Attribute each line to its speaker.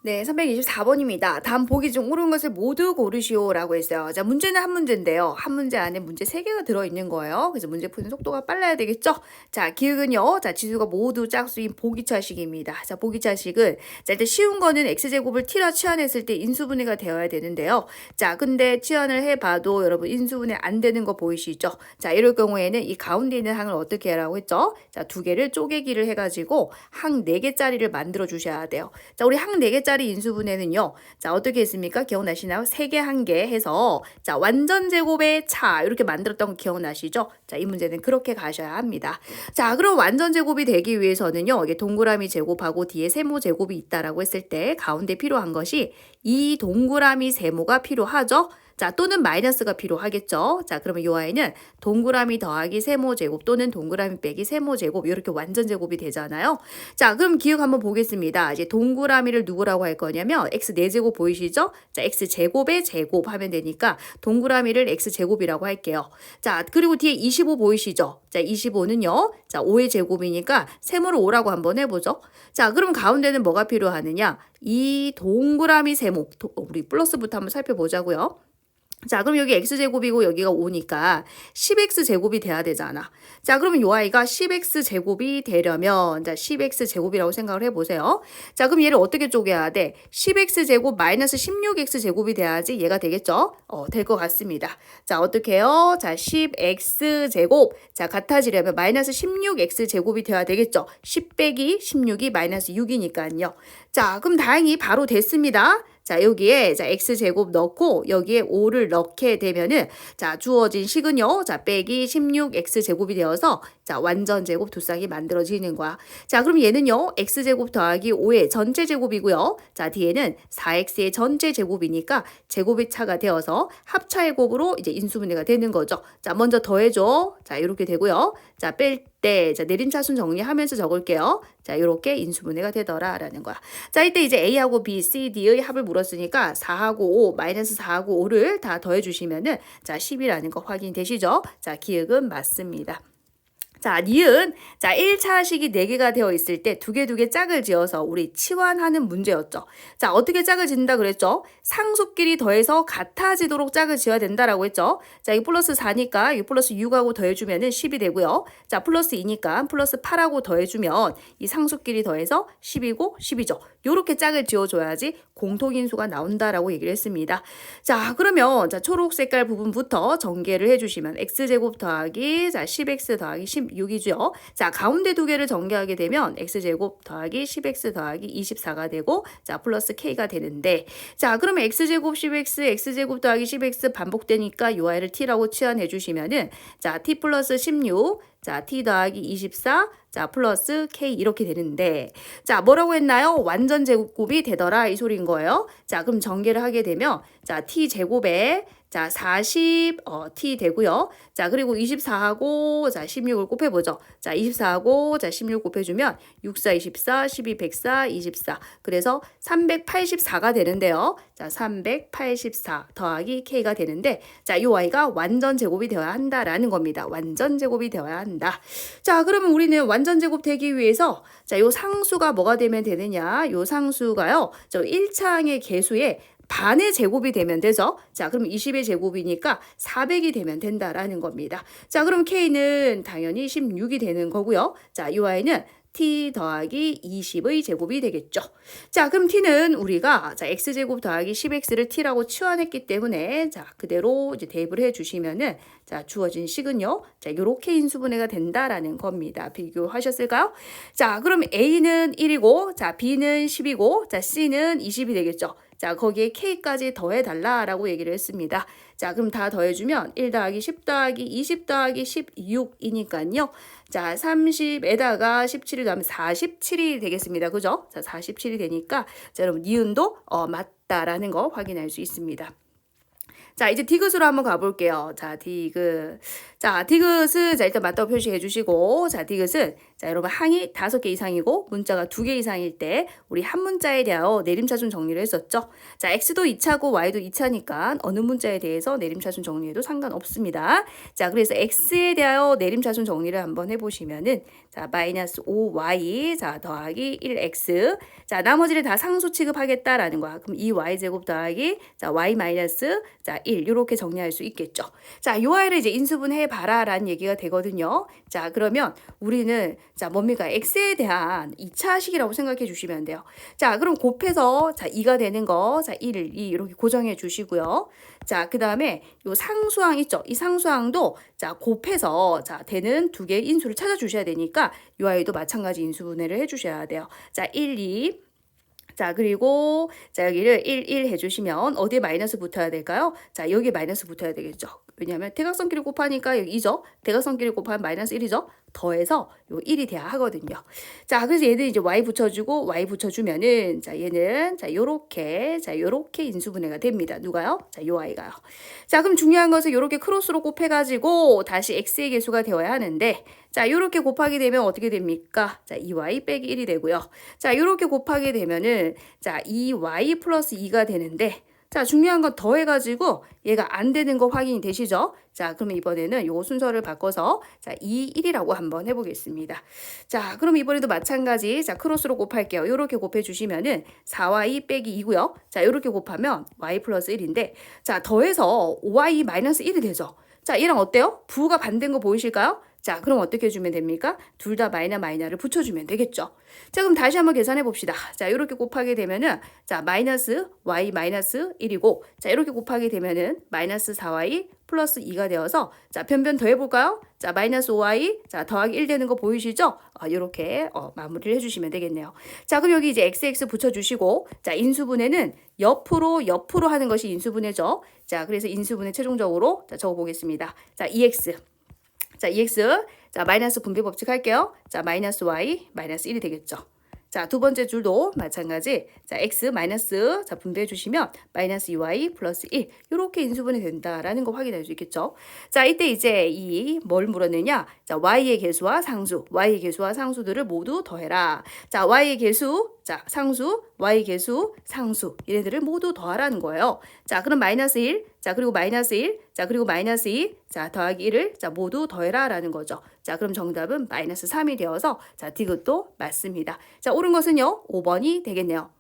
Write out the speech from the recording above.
Speaker 1: 네, 324번입니다. 다음 보기 중 옳은 것을 모두 고르시오라고 했어요. 자, 문제는 한 문제인데요. 한 문제 안에 문제 3개가 들어있는 거예요. 그래서 문제 푸는 속도가 빨라야 되겠죠? 자, 기억은요. 자, 지수가 모두 짝수인 보기차식입니다. 자, 보기차식은 자, 일단 쉬운 거는 x제곱을 t라 치환했을 때 인수분해가 되어야 되는데요. 자, 근데 치환을 해봐도 여러분 인수분해 안 되는 거 보이시죠? 자, 이럴 경우에는 이 가운데 있는 항을 어떻게 하라고 했죠? 자, 2개를 쪼개기를 해가지고 항 4개짜리를 만들어 주셔야 돼요. 자, 우리 항 4개짜리 인수분해는요. 자, 어떻게 했습니까? 기억나시나요? 3개, 1개 해서 자, 완전 제곱의 차 이렇게 만들었던 거 기억나시죠? 자, 이 문제는 그렇게 가셔야 합니다. 자, 그럼 완전 제곱이 되기 위해서는요. 이게 동그라미 제곱하고 뒤에 세모 제곱이 있다라고 했을 때 가운데 필요한 것이 이 동그라미 세모가 필요하죠? 자, 또는 마이너스가 필요하겠죠. 자, 그러면 이 아이는 동그라미 더하기 세모 제곱 또는 동그라미 빼기 세모 제곱 이렇게 완전 제곱이 되잖아요. 자, 그럼 기억 한번 보겠습니다. 이제 동그라미를 누구라고 할 거냐면 x 4제곱 보이시죠? 자, x 제곱의 제곱 하면 되니까 동그라미를 x 제곱이라고 할게요. 자, 그리고 뒤에 25 보이시죠? 자, 25는요. 자, 5의 제곱이니까 세모를 5라고 한번 해보죠. 자, 그럼 가운데는 뭐가 필요하느냐? 이 동그라미 세모, 우리 플러스부터 한번 살펴보자고요. 자, 그럼 여기 x제곱이고 여기가 5니까 10x제곱이 돼야 되잖아. 자, 그러면 요 아이가 10x제곱이 되려면 자, 10x제곱이라고 생각을 해보세요. 자, 그럼 얘를 어떻게 쪼개야 돼? 10x제곱 마이너스 16x제곱이 돼야지 얘가 되겠죠? 될 것 같습니다. 자, 어떻게 해요? 자, 10x제곱. 자, 같아지려면 마이너스 16x제곱이 돼야 되겠죠? 10 빼기 16이 마이너스 6이니까요. 자, 그럼 다행히 바로 됐습니다. 자, 여기에 자, x제곱 넣고 여기에 5를 넣게 되면은 자, 주어진 식은요. 자, 빼기 16x제곱이 되어서 자, 완전 제곱 두 쌍이 만들어지는 거야. 자, 그럼 얘는요. x제곱 더하기 5의 전체 제곱이고요. 자, 뒤에는 4x의 전체 제곱이니까 제곱의 차가 되어서 합차의 곱으로 이제 인수분해가 되는 거죠. 자, 먼저 더해줘. 자, 이렇게 되고요. 자, 뺄 때, 자, 내림차순 정리하면서 적을게요. 자, 이렇게 인수분해가 되더라라는 거야. 자, 이때 이제 A하고 B, C, D의 합을 물었으니까 4하고 5, 마이너스 4하고 5를 다 더해주시면은 자, 10이라는 거 확인되시죠? 자, 기억은 맞습니다. 자, 니은. 자, 1차식이 4개가 되어 있을 때 2개 짝을 지어서 우리 치환하는 문제였죠. 자, 어떻게 짝을 짓는다 그랬죠? 상수끼리 더해서 같아지도록 짝을 지어야 된다라고 했죠. 자, 이 플러스 4니까 이 플러스 6하고 더해주면은 10이 되고요. 자, 플러스 2니까 플러스 8하고 더해주면 이 상수끼리 더해서 10이고 10이죠. 요렇게 짝을 지어줘야지 공통인수가 나온다라고 얘기를 했습니다. 자, 그러면 자, 초록 색깔 부분부터 전개를 해주시면 x제곱 더하기 자, 10x 더하기 16이죠. 자, 가운데 2개를 전개하게 되면 x제곱 더하기 10x 더하기 24가 되고 자, 플러스 k가 되는데 자, 그러면 x제곱 10x, x제곱 더하기 10x 반복되니까 요 아이를 t라고 치환해 주시면은 자, t 플러스 16 자, t 더하기 24, 자, 플러스 k 이렇게 되는데 자, 뭐라고 했나요? 완전 제곱이 되더라 이 소리인 거예요. 자, 그럼 전개를 하게 되면 자, t 제곱에 자, 40, t 되고요. 자, 그리고 24하고, 자, 16을 곱해보죠. 자, 24하고, 자, 16 곱해주면, 6, 4, 24, 12, 104, 24. 그래서 384가 되는데요. 자, 384 더하기 k가 되는데, 자, 요 y가 완전 제곱이 되어야 한다라는 겁니다. 완전 제곱이 되어야 한다. 자, 그러면 우리는 완전 제곱 되기 위해서, 자, 요 상수가 뭐가 되면 되느냐? 요 상수가요, 저 1차항의 개수에 반의 제곱이 되면 되죠. 자, 그럼 20의 제곱이니까 400이 되면 된다라는 겁니다. 자, 그럼 K는 당연히 16이 되는 거고요. 자, 이 Y는 t 더하기 20의 제곱이 되겠죠. 자, 그럼 t는 우리가 자, x제곱 더하기 10x를 t라고 치환했기 때문에 자, 그대로 이제 대입을 해 주시면은 자, 주어진 식은요. 자, 요렇게 인수분해가 된다라는 겁니다. 비교하셨을까요? 자, 그럼 A는 1이고 자, B는 10이고 자, C는 20이 되겠죠. 자, 거기에 K까지 더해달라라고 얘기를 했습니다. 자, 그럼 다 더해주면 1 더하기 10 더하기 20 더하기 16이니까요. 자, 30에다가 17을 더하면 47이 되겠습니다. 그죠? 자, 47이 되니까 자, 여러분 니은도 맞다라는 거 확인할 수 있습니다. 자, 이제 디귿으로 한번 가볼게요. 자, 디귿. 자, 디귿은 자, 일단 맞다고 표시해 주시고, 자, 디귿은 자, 여러분 항이 5개 이상이고 문자가 2개 이상일 때 우리 한 문자에 대하여 내림차순 정리를 했었죠. 자, x도 2차고 y도 2차니까 어느 문자에 대해서 내림차순 정리해도 상관없습니다. 자, 그래서 x에 대하여 내림차순 정리를 한번 해보시면은 자, 마이너스 5y 자, 더하기 1x 자, 나머지를 다 상수 취급하겠다라는 거야. 그럼 2y제곱 더하기 자, y 마이너스 자, 1 이렇게 정리할 수 있겠죠. 자, 이 y를 이제 인수분해 봐라 라는 얘기가 되거든요. 자, 그러면 우리는 자, 뭡니까? x에 대한 2차식이라고 생각해 주시면 돼요. 자, 그럼 곱해서 자, 2가 되는 거 자, 1, 2 이렇게 고정해 주시고요. 자, 그다음에 요 상수항 있죠? 이 상수항도 자, 곱해서 자, 되는 두 개의 인수를 찾아 주셔야 되니까 이 아이도 마찬가지 인수분해를 해 주셔야 돼요. 자, 1, 2 자, 그리고 자, 여기를 1, 1 해주시면 어디에 마이너스 붙어야 될까요? 자, 여기에 마이너스 붙어야 되겠죠. 왜냐하면 대각선끼리 곱하니까 여기 2죠. 대각선끼리 곱하면 마이너스 1이죠. 더해서 요 1이 돼야 하거든요. 자, 그래서 얘들 이제 y 붙여주고 y 붙여주면은 자, 얘는 자, 요렇게 인수분해가 됩니다. 누가요? 자, 요 y가요. 자, 그럼 중요한 것은 요렇게 크로스로 곱해가지고 다시 x의 개수가 되어야 하는데 자, 요렇게 곱하게 되면 어떻게 됩니까? 자, 2y 빼기 1이 되고요. 자, 요렇게 곱하게 되면은 자, 2y 플러스 2가 되는데 자, 중요한 건 더해가지고 얘가 안 되는 거 확인이 되시죠? 자, 그러면 이번에는 요 순서를 바꿔서 자, 2, 1이라고 한번 해보겠습니다. 자, 그럼 이번에도 마찬가지 자, 크로스로 곱할게요. 요렇게 곱해주시면은 4y 빼기 2고요. 자, 요렇게 곱하면 y 플러스 1인데 자, 더해서 5y 마이너스 1이 되죠? 자, 얘랑 어때요? 부호가 반대인 거 보이실까요? 자, 그럼 어떻게 해주면 됩니까? 둘 다 마이너를 붙여주면 되겠죠. 자, 그럼 다시 한번 계산해 봅시다. 자, 이렇게 곱하게 되면은 자, 마이너스 y 마이너스 1이고 자, 이렇게 곱하게 되면은 마이너스 4y 플러스 2가 되어서 자, 변변 더해볼까요? 자, 마이너스 5y 자, 더하기 1 되는 거 보이시죠? 이렇게 마무리를 해주시면 되겠네요. 자, 그럼 여기 이제 xx 붙여주시고 자, 인수분해는 옆으로 하는 것이 인수분해죠. 자, 그래서 인수분해 최종적으로 자, 적어보겠습니다. 자, 2x 자, EX. 자, 마이너스 분배 법칙 할게요. 자, 마이너스 Y, 마이너스 1이 되겠죠. 자, 두 번째 줄도 마찬가지. 자, X 마이너스 자, 분배해 주시면 마이너스 2Y 플러스 1 이렇게 인수분해 된다라는 거 확인할 수 있겠죠. 자, 이때 이제 이 뭘 물었느냐? 자, Y의 개수와 상수, Y의 개수와 상수들을 모두 더해라. 자, Y의 개수, 자, 상수, Y 개수, 상수 얘네들을 모두 더하라는 거예요. 자, 그럼 마이너스 1, 자, 그리고 마이너스 1, 자, 그리고 마이너스 2, 자, 더하기 1을 자, 모두 더해라라는 거죠. 자, 그럼 정답은 마이너스 3이 되어서 자, 디귿도 맞습니다. 자, 옳은 것은요, 5번이 되겠네요.